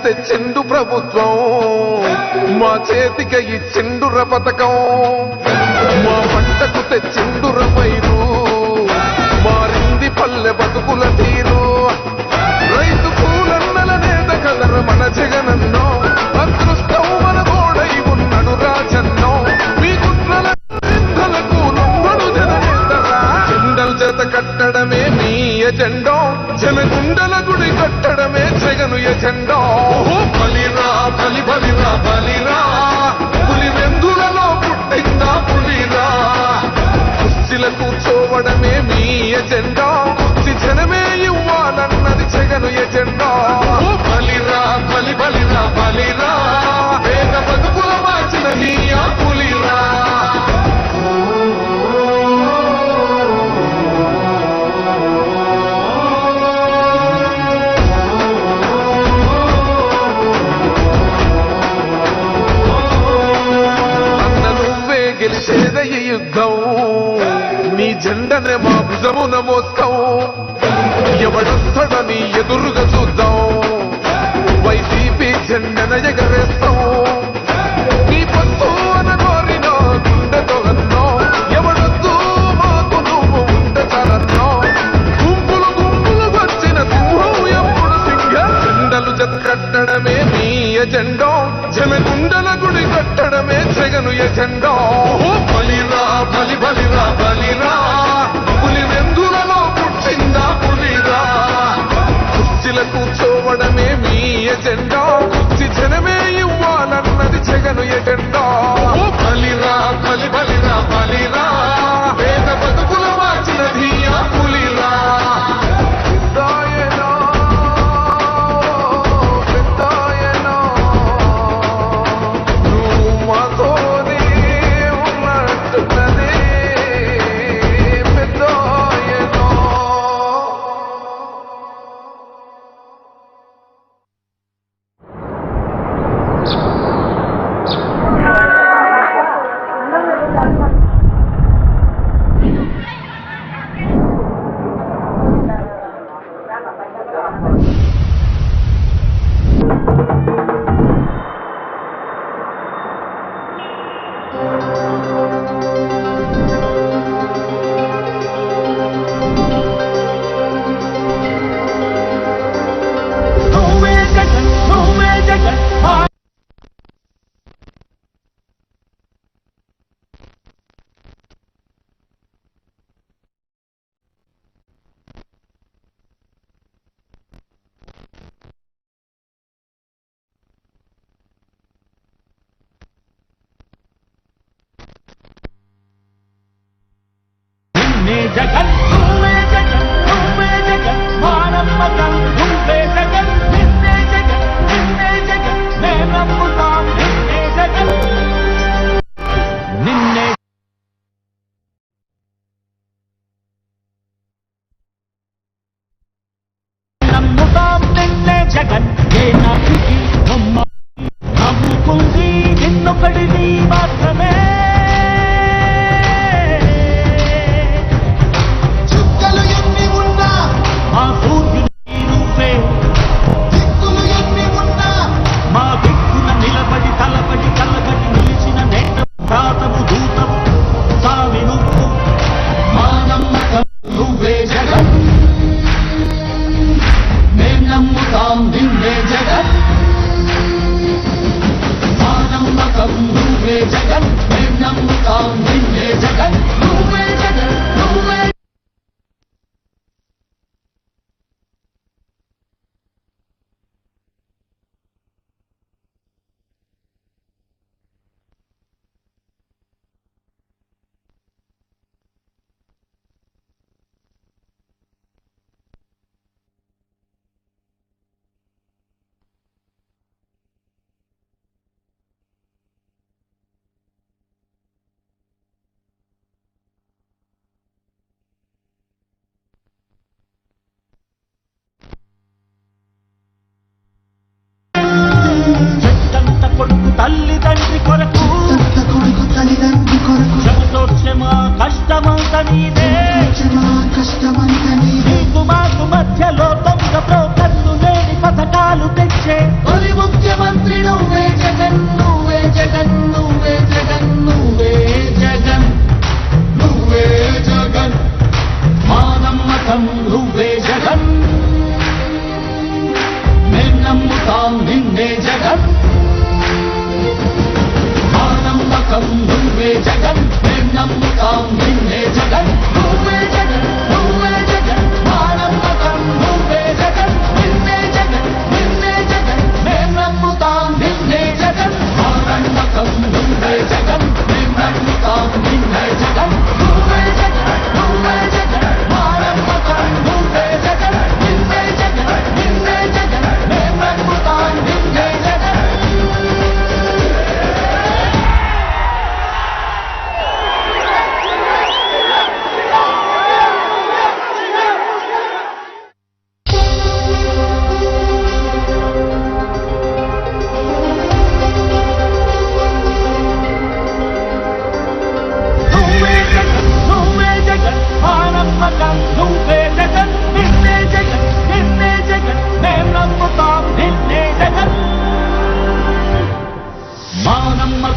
తెచ్చిండు ప్రభుత్వం, మా చేతిక ఇచ్చిండుర పథకం, మా పంటకు తెచ్చిండుర పైరు, మారింది పల్లె బతుకుల తీరు. రైతు కూలన్నల నేత కదర మన జగనన్నో, అదృష్టం మన గోడై ఉన్నడు రాజన్నో. మీ కుట్రలకు నొమ్మడు జననేతరా, జెండలు జత కట్టడమే మీ ఎజెండో, జనగుండల గుడి కట్టడమే జగను ఎజెండో. బలిరా బలి బలిరా బలిరా, పులి వెందులలో పుట్టిందా పులిరా, కుర్చీల కూర్చోవడమే మీ ఎజెండా, కుర్చీ జనమే ఇవ్వాలన్నది జగను ఎజెండా. బలిరా బలి బలిరా బలిరా, పేద బతుకుల మార్చిన నీ ఆ పులిరా. గెలిచేదయ్య యుద్ధం, నీ జెండనే మా భుజమున మోస్తాం, ఎవడొస్తాడని ఎదురుగా చూద్దాం, వైసీపీ జెండన ఎగరేస్తాం. నీ పొత్తు అనగోరిన గుండెతో అన్నో, ఎవడొద్దు మాకు నువ్వు ఉండే చాలన్నో. గుంపులు గుంపులు వచ్చిన సింహం ఎప్పుడు సింగ, జెండలు జత కట్టడమే మీ ఎజెండో, జనగుండల గుడి కట్టడమే జగను ఎజెండా. బలిరా బలి బలిరా బలిరా, పులి వెందులలో పుట్టిందా పులిరా, కుర్చీల కూర్చోవడమే మీ ఎజెండా, కుర్చీ జనమే ఇవ్వాలన్నది జగను ఎజెండా. బలిరా బలి బలిరా బలిరా, పేద బతుకుల మార్చినది ఆ పులిరా. జగన్ నువ్వే జగన్ నువ్వే జగన్ మా నమ్మకం నువ్వే జగన్ నిన్నే జగన్ నిన్నే జగన్ నే నమ్ముతాం నిన్నే జగన్ నిన్నే నమ్ముతాం నిన్నే జగన్ ఏ నాటికి నమ్ముకుంది నిన్నొకడిని మాత్రమే. మా దిక్కున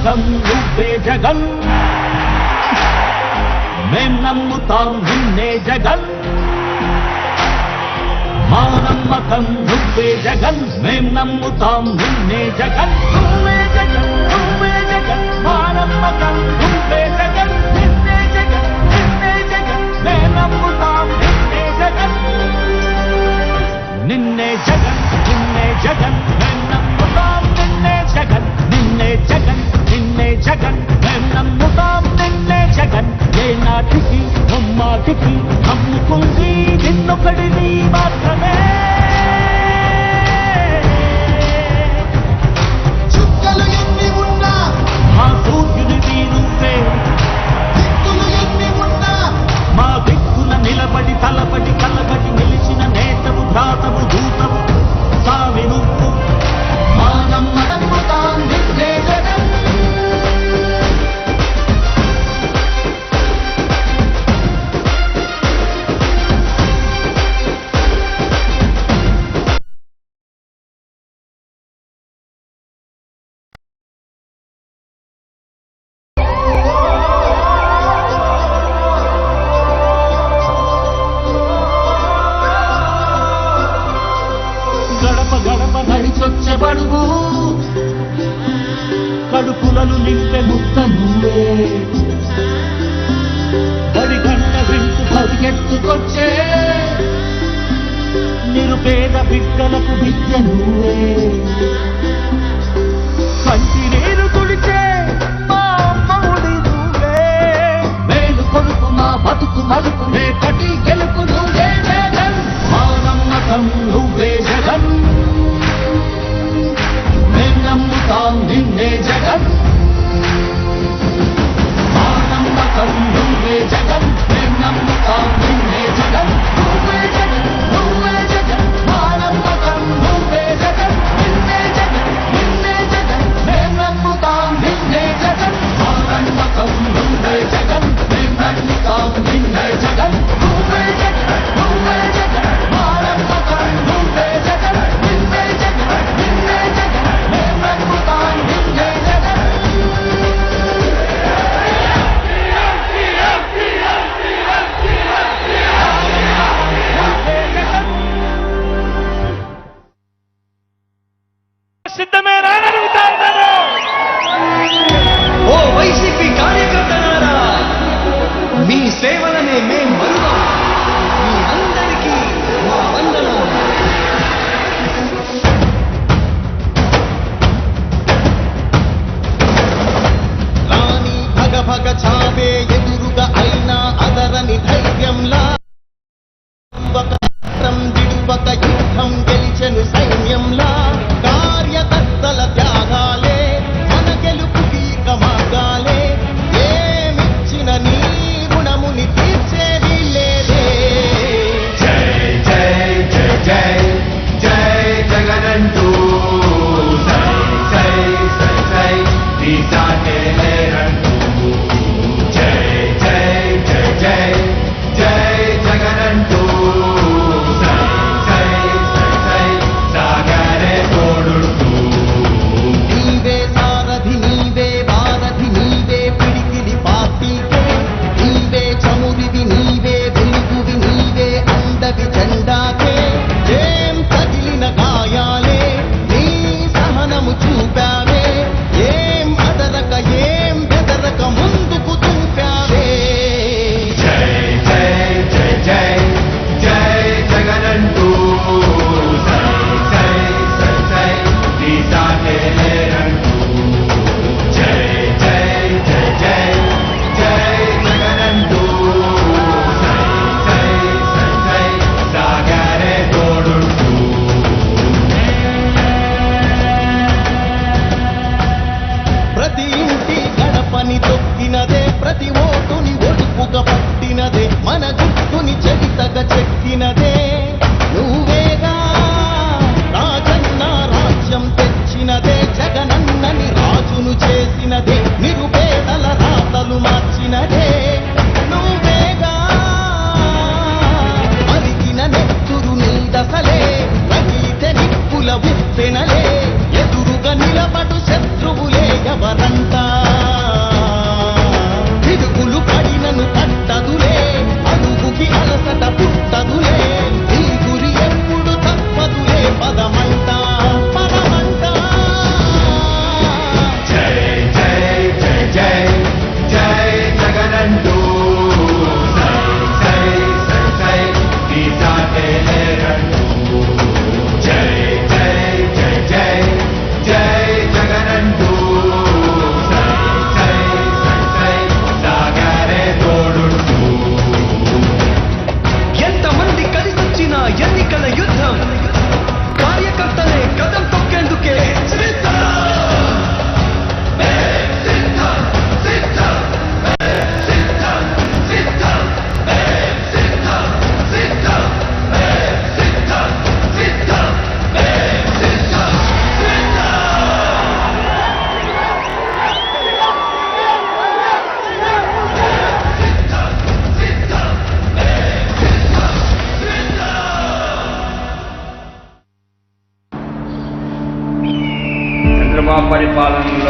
నమ్మకం నువ్వే జగన్ మేం నమ్ముతాం నిన్నే జగన్ మా నమ్మకం నువ్వే జగన్ మేం నమ్ముతాం నిన్నే జగన్ నువ్వే జగన్ నువ్వే జగన్ మా నమ్మకం నువ్వే జగన్ నిన్నే జగన్ నిన్నే జగన్ మేం నమ్ముతాం నిన్నే జగన్ నిన్నే జగన్ నిన్నే జగన్ మేం నమ్ముతాం నిన్నే జగన్ నిన్నే జగన్ నిన్నే జగన్ మేం నమ్ముతాం నిన్నే జగన్ ఏ నాటికి బొమ్మాటికి నమ్ముకుంది నిన్నొకడిని మాత్రమే చుక్కలు ఎన్ని ఉన్నా మా సూర్యునివి నువ్వే దిక్కులు ఎన్ని ఉన్నా మా దిక్కున నిలబడి తలబడి కలబడి నిలిచిన నేతవు భ్రాతవు దూతవు సావి నువ్వు మా నమ్మకం నిన్నే జగన్ గడప గడప నడిచొచ్చే బడుగు కడుపులను నింపే ముద్ద నువ్వే బడి గంట వింటూ పరిగెత్తుకొచ్చే నిరుపేద బిడ్డలకు విద్య నువ్వే కంటి నీరు తుడిచే మా అమ్మఒడి నువ్వే మేలు కొడుకు మా బతుకు మలుపు రేపటి గెలుపు నువ్వే జగన్ మా నమ్మకం నువ్వే జగన్ మేం నమ్ముతాం నిన్నే జగన్ మా నమ్మకం నువ్వే జగన్ మేం నమ్ముతాం నిన్నే జగన్ నువ్వే జగన్ నువ్వే జగన్ మా నమ్మకం నువ్వే జగన్ నిన్నే జగన్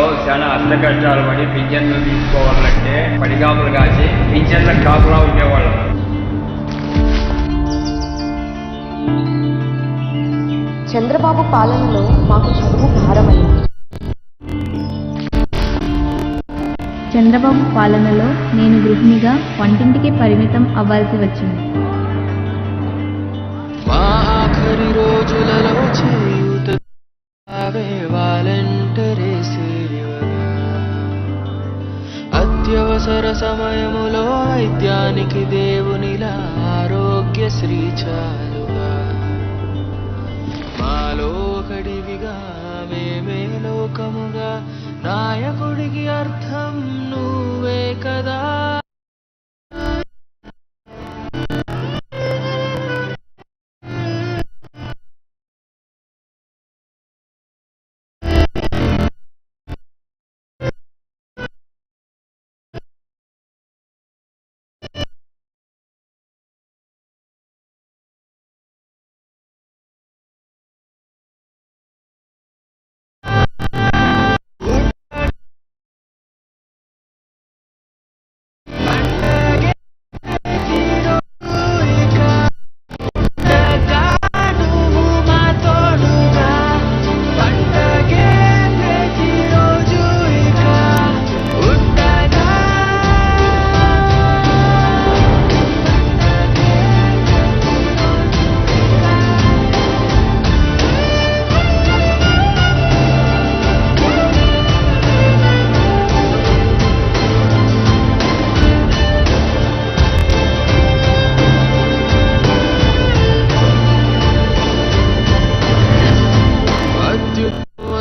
గ్రామాల్లో చాలా అష్ట కష్టాలు పడి పింఛన్లు తీసుకోవాలంటే పడిగాపులు కాసి పింఛన్లకు కాపులా ఉండేవాళ్ళం. చంద్రబాబు పాలనలో మాకు చదువు భారమైంది. చంద్రబాబు పాలనలో నేను గృహిణిగా వంటింటికి పరిమితం అవ్వాల్సి వచ్చింది. మా ఆఖరి రోజులలో చేయూతవే వాలంటరీ సేవగా, అత్యవసర సమయములో వైద్యానికి దేవునిలా ఆరోగ్యశ్రీ చాలుగా, మాలో ఒకడివిగా మేమే లోకముగా, నాయకుడికి అర్థం నువ్వే కదా.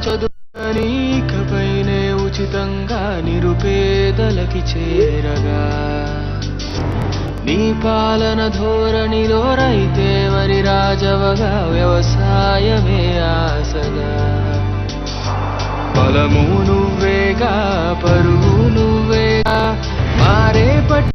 చదువునీకపైనే ఉచితంగా నిరుపేదలకి చేరగా, నీ పాలన ధోరణిలో రైతే వరి రాజవగా, వ్యవసాయమే ఆసగా, పొలము నువ్వేగా పరువు నువ్వేగా, మారే పట్టు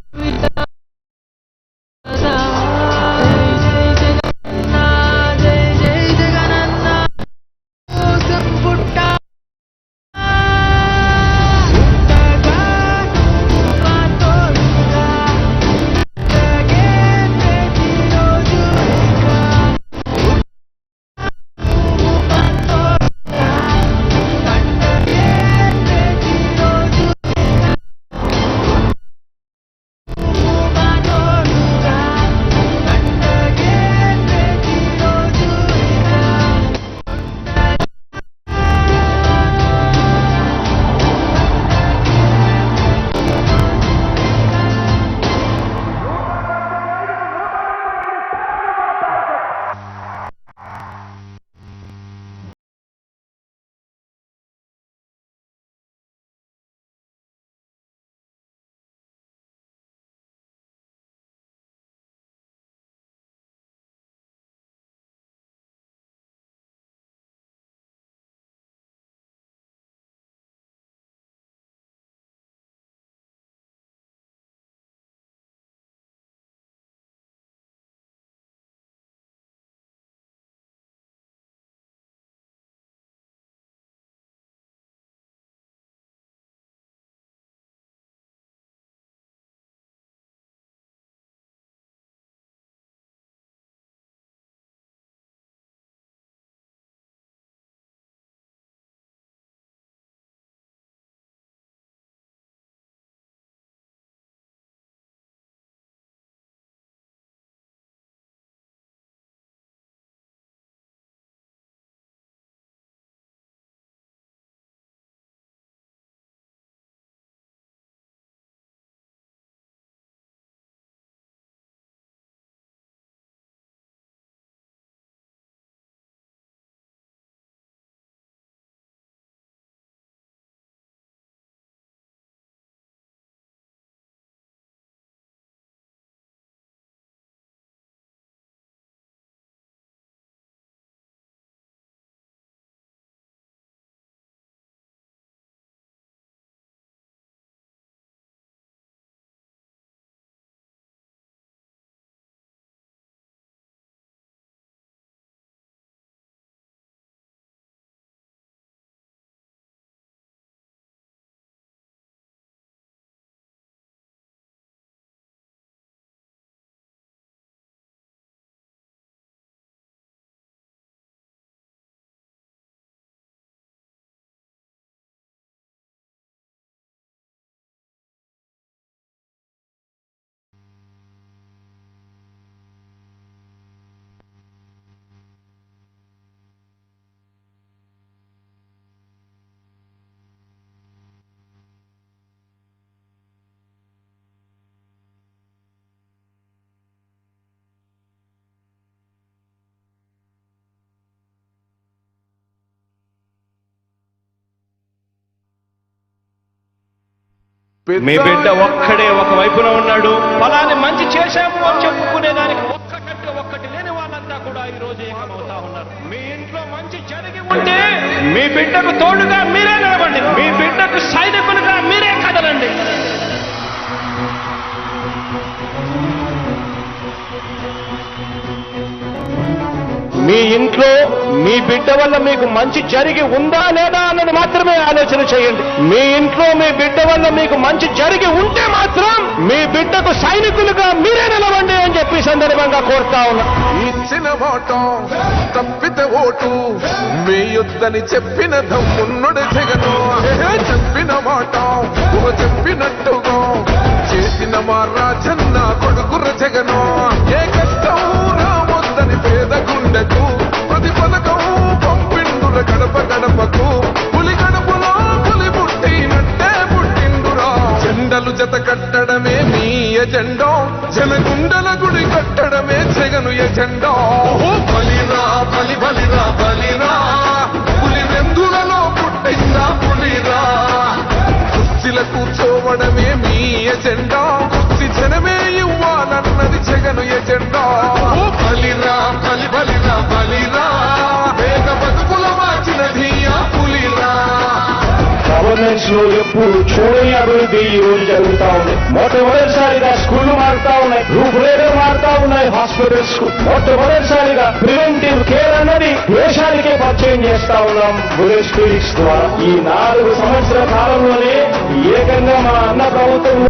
మీ బిడ్డ ఒక్కడే ఒక వైపున ఉన్నాడు. ఫలాన్ని మంచి చేశాము అని చెప్పుకునేదానికి ఒక్కటంటే ఒక్కటి లేని వాళ్ళంతా కూడా ఈ రోజు ఏకమవుతా ఉన్నారు. మీ ఇంట్లో మంచి జరిగి ఉంటే మీ బిడ్డకు తోడుగా మీరే నిలబండి, మీ బిడ్డకు సైనికులుగా మీరే కదలండి. మీ ఇంట్లో మీ బిడ్డ వల్ల మీకు మంచి జరిగి ఉందా లేదా అన్నది మాత్రమే ఆలోచన చేయండి. మీ ఇంట్లో మీ బిడ్డ వల్ల మీకు మంచి జరిగి ఉంటే మాత్రం మీ బిడ్డకు సైనికులుగా మీరే నిలవండి అని చెప్పి సందర్భంగా కోరుతా ఉన్నా. ఇచ్చిన మాట తప్పితే ఓటు మీ యుద్ధని చెప్పిన దమ్మున్నడు జగను. చెప్పిన మాట చెప్పినట్టుగా చేసిన మా రాజన్న కొడుకుర జగను. ఏ కష్టం రావద్దని పేద గుండెకు ప్రతి పథకం పంపిండుర గడప గడపకు. పులి గడపలో పులి పుట్టినట్టే పుట్టిండురా. జెండలు జత కట్టడమే మీ ఎజెండా, జనగుండల గుడి కట్టడమే జగను ఎజెండా. బలిరా బలి బలిరా బలిరా, పులి వెందులలో పుట్టిందా పులిరా. కుర్చీల కూర్చోవడమే మీ ఎజెండా, కుర్చీ జనమే ఇవ్వాలన్నది జగను ఎజెండా. బలిరా బలి బలిరా బలిరా, వేగ బతుకుల మార్చినది ఆ పులిరా. గవర్నెన్స్ లో ఎప్పుడు చూడని అభివృద్ధి ఈ రోజు జరుగుతా ఉంది. మొట్టమొదటిసారిగా స్కూళ్లు మారుతా ఉన్నాయి, రూపురేఖలు మారుతా ఉన్నాయి. హాస్పిటల్స్ కు మొట్టమొదటిసారిగా ప్రివెంటివ్ కేర్ అన్నది దేశానికే పరిచయం చేస్తా ఉన్నాం బుల్లెట్ క్లినిక్స్ ద్వారా. ఈ 4 సంవత్సరాల కాలంలోనే ఏకంగా మా అన్న ప్రభుత్వం